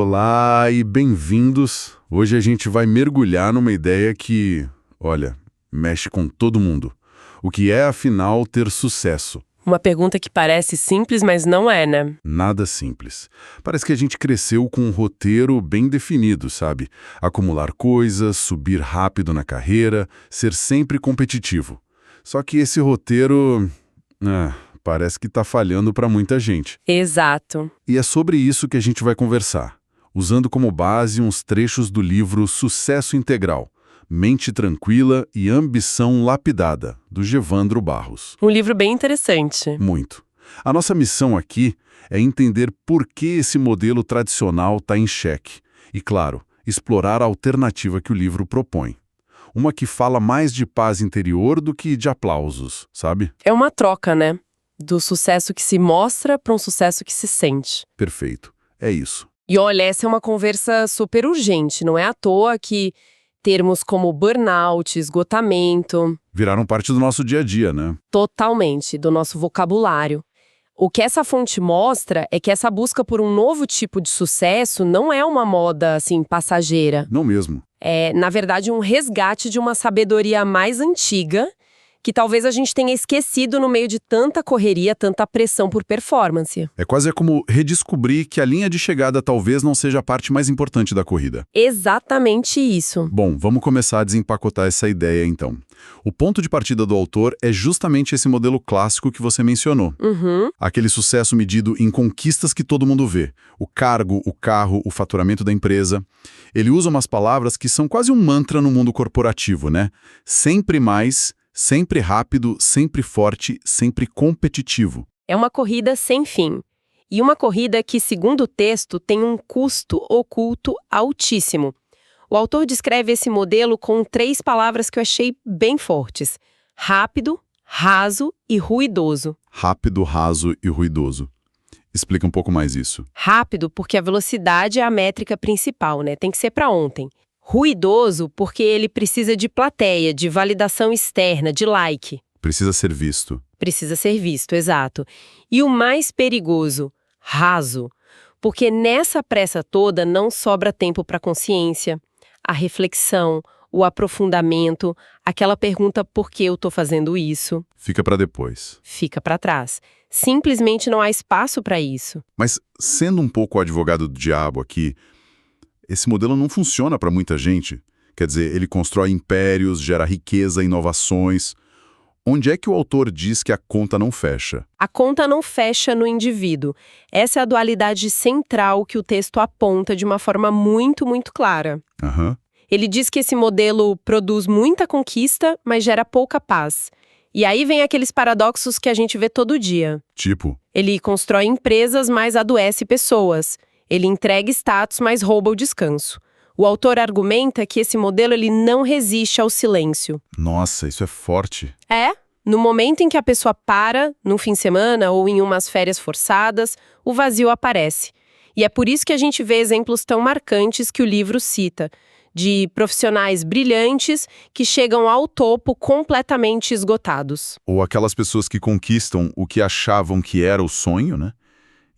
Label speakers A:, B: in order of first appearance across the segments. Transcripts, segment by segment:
A: Olá e bem-vindos. Hoje a gente vai mergulhar numa ideia que, olha, mexe com todo mundo. O que é, afinal, ter sucesso?
B: Uma pergunta que parece simples, mas não é, né?
A: Nada simples. Parece que a gente cresceu com um roteiro bem definido, sabe? Acumular coisas, subir rápido na carreira, ser sempre competitivo. Só que esse roteiro, parece que tá falhando para muita gente.
B: Exato.
A: E é sobre isso que a gente vai conversar, usando como base uns trechos do livro Sucesso Integral, Mente Tranquila e Ambição Lapidada, do Gevandro Barros.
B: Um livro bem interessante.
A: Muito. A nossa missão aqui é entender por que esse modelo tradicional está em xeque e, claro, explorar a alternativa que o livro propõe. Uma que fala mais de paz interior do que de aplausos, sabe?
B: É uma troca, né? Do sucesso que se mostra para um sucesso que se sente.
A: Perfeito. É isso.
B: E olha, essa é uma conversa super urgente. Não é à toa que termos como burnout, esgotamento,
A: Viraram parte do nosso dia a dia, né?
B: totalmente do nosso vocabulário. O que essa fonte mostra é que essa busca por um novo tipo de sucesso não é uma moda, assim, passageira.
A: Não mesmo.
B: É, na verdade, um resgate de uma sabedoria mais antiga que talvez a gente tenha esquecido no meio de tanta correria, tanta pressão por performance.
A: É quase como redescobrir que a linha de chegada talvez não seja a parte mais importante da corrida.
B: Exatamente isso.
A: Bom, vamos começar a desempacotar essa ideia então. O ponto de partida do autor é justamente esse modelo clássico que você mencionou.
B: Uhum.
A: Aquele sucesso medido em conquistas que todo mundo vê. O cargo, o carro, o faturamento da empresa. Ele usa umas palavras que são quase um mantra no mundo corporativo, né? Sempre mais, sempre rápido, sempre forte, sempre competitivo.
B: É uma corrida sem fim. E uma corrida que, segundo o texto, tem um custo oculto altíssimo. O autor descreve esse modelo com 3 palavras que eu achei bem fortes: rápido, raso e ruidoso.
A: Rápido, raso e ruidoso. Explica um pouco mais isso.
B: Rápido, porque a velocidade é a métrica principal, né? Tem que ser para ontem. Ruidoso, porque ele precisa de plateia, de validação externa, de like.
A: Precisa ser visto.
B: Precisa ser visto, exato. E o mais perigoso, raso, porque nessa pressa toda não sobra tempo para a consciência, a reflexão, o aprofundamento, aquela pergunta por que eu estou fazendo isso,
A: Fica para depois.
B: fica para trás. Simplesmente não há espaço para isso.
A: Mas, sendo um pouco o advogado do diabo aqui, esse modelo não funciona para muita gente. Quer dizer, ele constrói impérios, gera riqueza, inovações. Onde é que o autor diz que a conta não fecha?
B: A conta não fecha no indivíduo. Essa é a dualidade central que o texto aponta de uma forma muito, muito clara.
A: Aham.
B: Ele diz que esse modelo produz muita conquista, mas gera pouca paz. E aí vem aqueles paradoxos que a gente vê todo dia.
A: Tipo,
B: Ele constrói empresas, mas adoece pessoas. Ele entrega status, mas rouba o descanso. O autor argumenta que esse modelo ele não resiste ao silêncio.
A: nossa, isso é forte.
B: No momento em que a pessoa para, num fim de semana ou em umas férias forçadas, o vazio aparece. E é por isso que a gente vê exemplos tão marcantes que o livro cita, de profissionais brilhantes que chegam ao topo completamente esgotados.
A: Ou aquelas pessoas que conquistam o que achavam que era o sonho, né?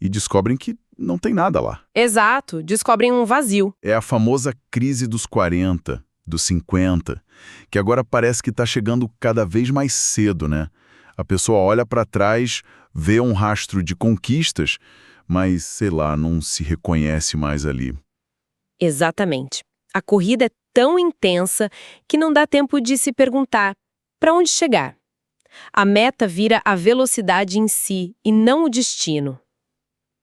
A: E descobrem que não tem nada lá.
B: Exato, descobrem um vazio.
A: É a famosa crise dos 40, dos 50, que agora parece que está chegando cada vez mais cedo, né? A pessoa olha para trás, vê um rastro de conquistas, mas, sei lá, não se reconhece mais ali.
B: Exatamente. A corrida é tão intensa que não dá tempo de se perguntar para onde chegar. A meta vira a velocidade em si e não o destino.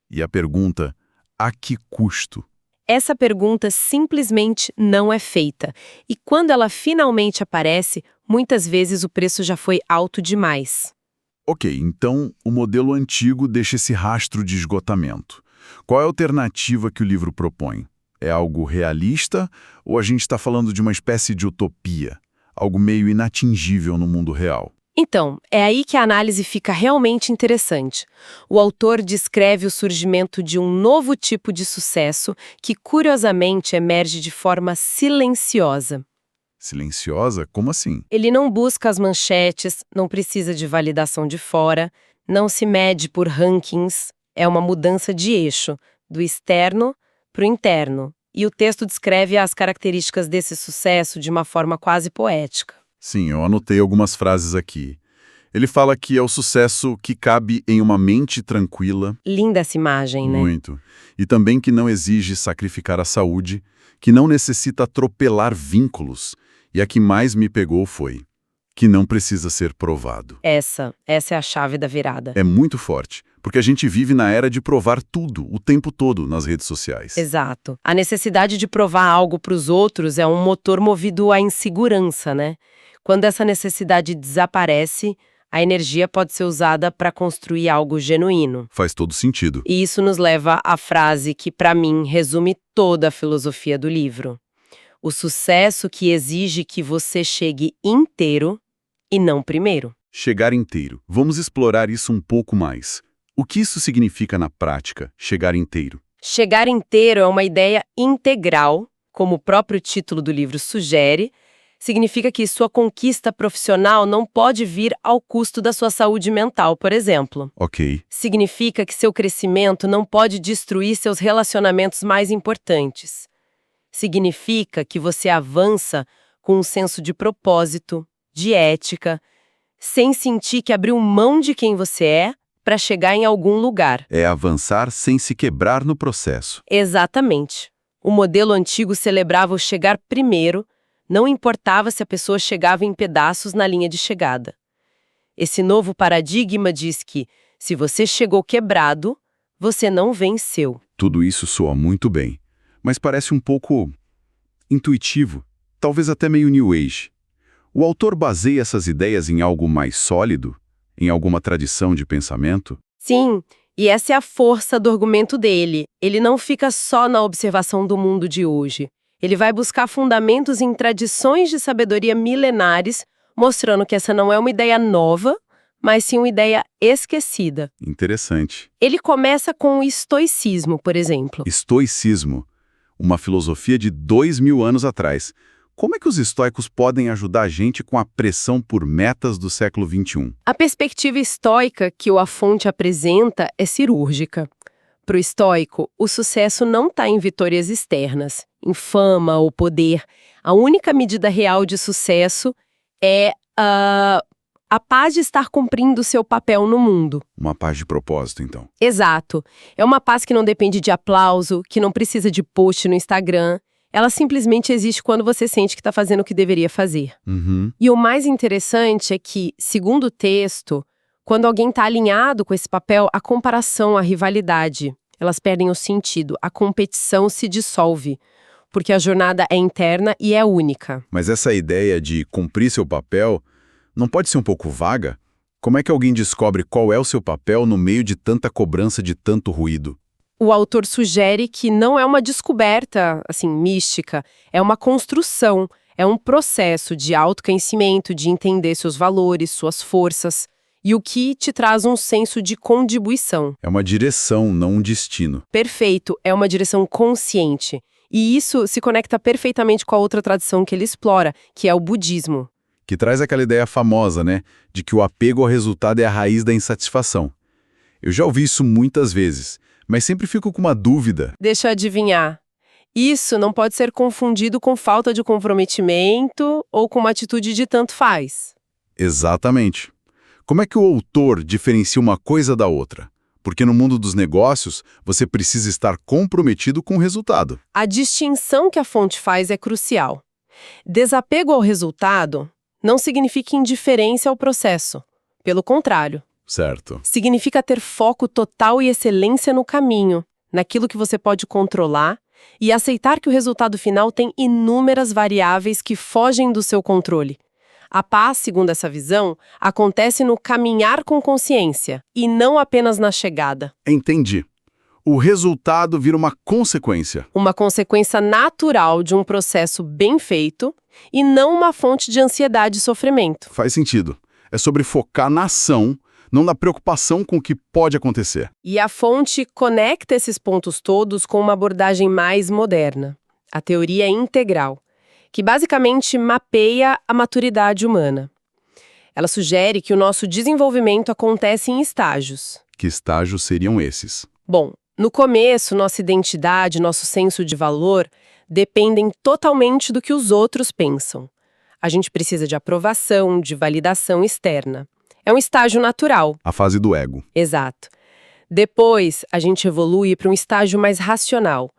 A: E a pergunta, a que custo?
B: Essa pergunta simplesmente não é feita. E quando ela finalmente aparece, muitas vezes o preço já foi alto demais.
A: Ok, então o modelo antigo deixa esse rastro de esgotamento. Qual é a alternativa que o livro propõe? É algo realista ou a gente está falando de uma espécie de utopia? Algo meio inatingível no mundo real?
B: Então, é aí que a análise fica realmente interessante. O autor descreve o surgimento de um novo tipo de sucesso que, curiosamente, emerge de forma silenciosa.
A: Silenciosa? Como assim?
B: Ele não busca as manchetes, não precisa de validação de fora, não se mede por rankings. É uma mudança de eixo, do externo para o interno. E o texto descreve as características desse sucesso de uma forma quase poética.
A: Sim, eu anotei algumas frases aqui. Ele fala que é o sucesso que cabe em uma mente tranquila.
B: Linda essa imagem, né?
A: Muito. E também que não exige sacrificar a saúde, que não necessita atropelar vínculos. E a que mais me pegou foi que não precisa ser provado.
B: Essa é a chave da virada.
A: É muito forte, porque a gente vive na era de provar tudo, o tempo todo, nas redes sociais.
B: Exato. A necessidade de provar algo para os outros é um motor movido à insegurança, né? Quando essa necessidade desaparece, a energia pode ser usada para construir algo genuíno.
A: Faz todo sentido.
B: E isso nos leva à frase que, para mim, resume toda a filosofia do livro. O sucesso que exige que você chegue inteiro e não primeiro.
A: Chegar inteiro. Vamos explorar isso um pouco mais. O que isso significa na prática, chegar inteiro?
B: Chegar inteiro é uma ideia integral, como o próprio título do livro sugere. Significa que sua conquista profissional não pode vir ao custo da sua saúde mental, por exemplo.
A: Ok.
B: Significa que seu crescimento não pode destruir seus relacionamentos mais importantes. Significa que você avança com um senso de propósito, de ética, sem sentir que abriu mão de quem você é para chegar em algum lugar.
A: É avançar sem se quebrar no processo.
B: Exatamente. O modelo antigo celebrava o chegar primeiro, não importava se a pessoa chegava em pedaços na linha de chegada. Esse novo paradigma diz que, se você chegou quebrado, você não venceu.
A: Tudo isso soa muito bem, mas parece um pouco intuitivo, talvez até meio New Age. O autor baseia essas ideias em algo mais sólido? Em alguma tradição de pensamento?
B: Sim, e essa é a força do argumento dele. Ele não fica só na observação do mundo de hoje. Ele vai buscar fundamentos em tradições de sabedoria milenares, mostrando que essa não é uma ideia nova, mas sim uma ideia esquecida.
A: Interessante.
B: Ele começa com o estoicismo, por exemplo.
A: Estoicismo, uma filosofia de 2000 anos atrás. Como é que os estoicos podem ajudar a gente com a pressão por metas do século XXI?
B: A perspectiva estoica que o A Fonte apresenta é cirúrgica. Para o estoico, o sucesso não está em vitórias externas, em fama ou poder. A única medida real de sucesso é a paz de estar cumprindo seu papel no mundo.
A: Uma paz de propósito, então.
B: Exato. É uma paz que não depende de aplauso, que não precisa de post no Instagram. Ela simplesmente existe quando você sente que está fazendo o que deveria fazer.
A: Uhum.
B: E o mais interessante é que, segundo o texto, quando alguém está alinhado com esse papel, a comparação, a rivalidade, elas perdem o sentido. A competição se dissolve, porque a jornada é interna e é única.
A: Mas essa ideia de cumprir seu papel não pode ser um pouco vaga? Como é que alguém descobre qual é o seu papel no meio de tanta cobrança, de tanto ruído?
B: O autor sugere que não é uma descoberta, assim, mística, é uma construção, é um processo de autoconhecimento, de entender seus valores, suas forças, e o que te traz um senso de contribuição.
A: É uma direção, não um destino.
B: Perfeito, é uma direção consciente. E isso se conecta perfeitamente com a outra tradição que ele explora, que é o budismo.
A: Que traz aquela ideia famosa, né? De que o apego ao resultado é a raiz da insatisfação. Eu já ouvi isso muitas vezes, mas sempre fico com uma dúvida.
B: Deixa eu adivinhar. Isso não pode ser confundido com falta de comprometimento ou com uma atitude de tanto faz.
A: Exatamente. Como é que o autor diferencia uma coisa da outra? Porque no mundo dos negócios, você precisa estar comprometido com o resultado.
B: A distinção que a fonte faz é crucial. Desapego ao resultado não significa indiferença ao processo. Pelo contrário.
A: Certo.
B: Significa ter foco total e excelência no caminho, naquilo que você pode controlar, e aceitar que o resultado final tem inúmeras variáveis que fogem do seu controle. A paz, segundo essa visão, acontece no caminhar com consciência, e não apenas na chegada.
A: Entendi. O resultado vira uma consequência.
B: Uma consequência natural de um processo bem feito, e não uma fonte de ansiedade e sofrimento.
A: Faz sentido. É sobre focar na ação, não na preocupação com o que pode acontecer.
B: E a fonte conecta esses pontos todos com uma abordagem mais moderna, a teoria integral, que basicamente mapeia a maturidade humana. Ela sugere que o nosso desenvolvimento acontece em estágios.
A: Que estágios seriam esses?
B: Bom, No começo, nossa identidade, nosso senso de valor dependem totalmente do que os outros pensam. A gente precisa de aprovação, de validação externa. É um estágio natural.
A: A fase do ego.
B: Exato. Depois, a gente evolui para um estágio mais racional,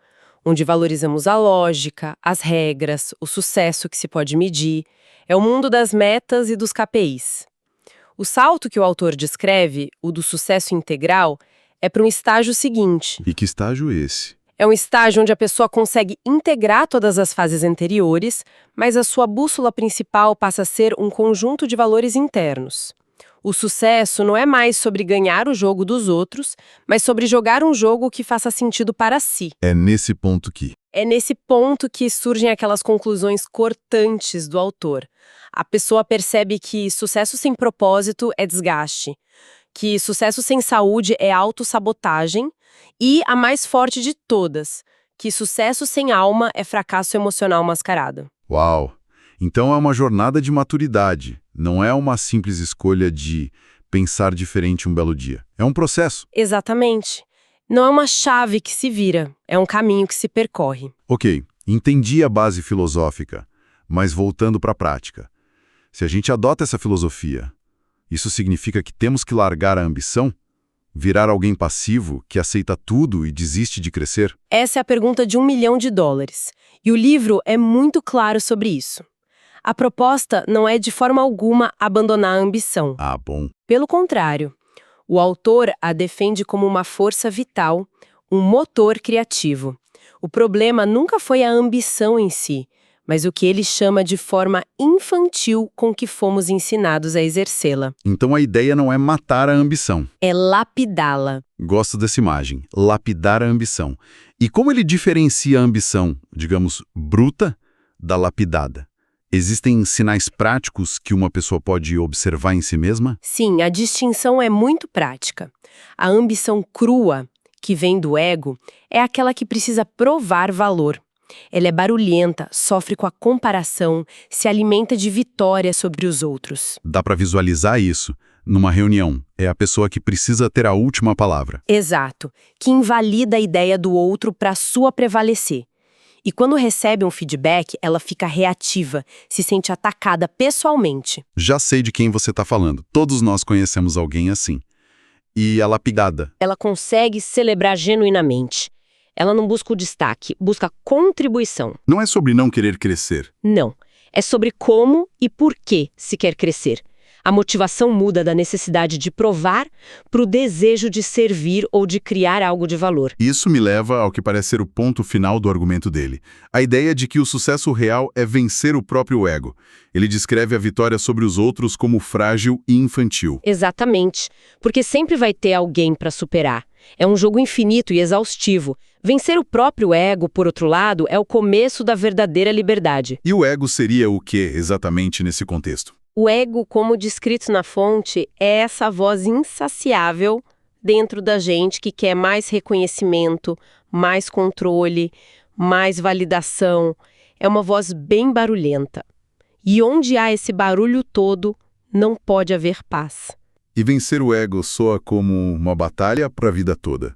B: onde valorizamos a lógica, as regras, o sucesso que se pode medir. É o mundo das metas e dos KPIs. O salto que o autor descreve, o do sucesso integral, é para um estágio seguinte.
A: E que estágio esse?
B: É um estágio onde a pessoa consegue integrar todas as fases anteriores, mas a sua bússola principal passa a ser um conjunto de valores internos. O sucesso não é mais sobre ganhar o jogo dos outros, mas sobre jogar um jogo que faça sentido para si.
A: É nesse ponto que...
B: É nesse ponto que surgem aquelas conclusões cortantes do autor. A pessoa percebe que sucesso sem propósito é desgaste, que sucesso sem saúde é autossabotagem e, a mais forte de todas, que sucesso sem alma é fracasso emocional mascarado.
A: Uau! Então é uma jornada de maturidade, não é uma simples escolha de pensar diferente um belo dia. É um processo.
B: Exatamente. Não é uma chave que se vira, é um caminho que se percorre.
A: Ok, entendi a base filosófica, mas voltando para a prática. Se a gente adota essa filosofia, isso significa que temos que largar a ambição? Virar alguém passivo que aceita tudo e desiste de crescer?
B: Essa é a pergunta de $1 milhão. E o livro é muito claro sobre isso. A proposta não é de forma alguma abandonar a ambição.
A: Ah, bom.
B: Pelo contrário, o autor a defende como uma força vital, um motor criativo. O problema nunca foi a ambição em si, mas o que ele chama de forma infantil com que fomos ensinados a exercê-la.
A: Então a ideia não é matar a ambição.
B: É lapidá-la.
A: Gosto dessa imagem, lapidar a ambição. E como ele diferencia a ambição, digamos, bruta, da lapidada? Existem sinais práticos que uma pessoa pode observar em si mesma?
B: Sim, a distinção é muito prática. A ambição crua, que vem do ego, é aquela que precisa provar valor. Ela é barulhenta, sofre com a comparação, se alimenta de vitória sobre os outros.
A: Dá para visualizar isso. Numa reunião, é a pessoa que precisa ter a última palavra.
B: Exato, que invalida a ideia do outro para sua prevalecer. E quando recebe um feedback, ela fica reativa, se sente atacada pessoalmente.
A: Já sei de quem você está falando. Todos nós conhecemos alguém assim. E a lapidada?
B: Ela consegue celebrar genuinamente. Ela não busca o destaque, busca a contribuição.
A: Não é sobre não querer crescer.
B: Não. É sobre como e por que se quer crescer. A motivação muda da necessidade de provar para o desejo de servir ou de criar algo de valor.
A: Isso me leva ao que parece ser o ponto final do argumento dele. A ideia de que o sucesso real é vencer o próprio ego. Ele descreve a vitória sobre os outros como frágil e infantil.
B: Exatamente. Porque sempre vai ter alguém para superar. É um jogo infinito e exaustivo. Vencer o próprio ego, por outro lado, é o começo da verdadeira liberdade.
A: E o ego seria o que exatamente nesse contexto?
B: O ego, como descrito na fonte, é essa voz insaciável dentro da gente que quer mais reconhecimento, mais controle, mais validação. É uma voz bem barulhenta. E onde há esse barulho todo, não pode haver paz.
A: E vencer o ego soa como uma batalha para a vida toda.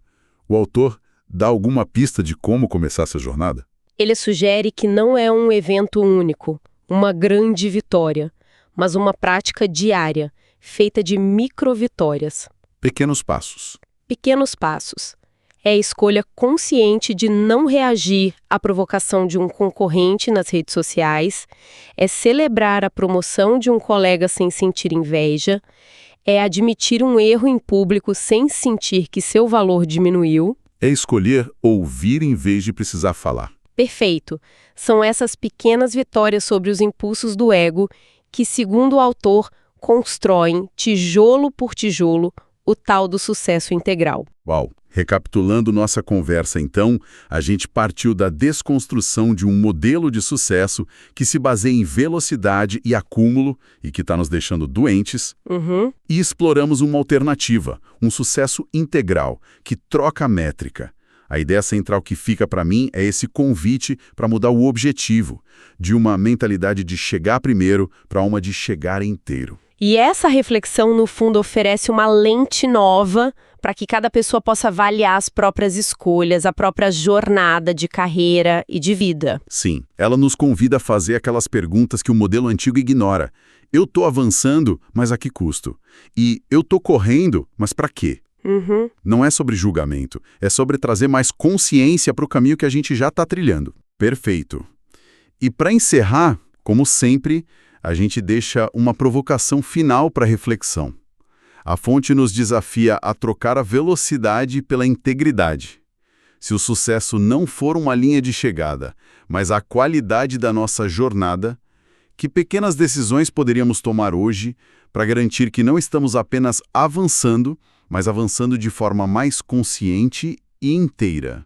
A: O autor dá alguma pista de como começar essa jornada?
B: Ele sugere que não é um evento único, uma grande vitória, mas uma prática diária, feita de microvitórias.
A: Pequenos passos.
B: Pequenos passos. É a escolha consciente de não reagir à provocação de um concorrente nas redes sociais, é celebrar a promoção de um colega sem sentir inveja, é admitir um erro em público sem sentir que seu valor diminuiu.
A: É escolher ouvir em vez de precisar falar.
B: Perfeito. São essas pequenas vitórias sobre os impulsos do ego que, segundo o autor, constroem, tijolo por tijolo, o tal do sucesso integral.
A: Uau! Recapitulando nossa conversa, então, a gente partiu da desconstrução de um modelo de sucesso que se baseia em velocidade e acúmulo e que está nos deixando doentes, e exploramos uma alternativa, um sucesso integral, que troca a métrica. A ideia central que fica para mim é esse convite para mudar o objetivo, de uma mentalidade de chegar primeiro para uma de chegar inteiro.
B: E essa reflexão, no fundo, oferece uma lente nova para que cada pessoa possa avaliar as próprias escolhas, a própria jornada de carreira e de vida.
A: Sim, ela nos convida a fazer aquelas perguntas que o modelo antigo ignora. Eu tô avançando, mas a que custo? E eu tô correndo, mas para quê? Não é sobre julgamento, é sobre trazer mais consciência para o caminho que a gente já está trilhando. Perfeito. E para encerrar, como sempre, a gente deixa uma provocação final para reflexão. A fonte nos desafia a trocar a velocidade pela integridade. Se o sucesso não for uma linha de chegada, mas a qualidade da nossa jornada, que pequenas decisões poderíamos tomar hoje para garantir que não estamos apenas avançando, mas avançando de forma mais consciente e inteira?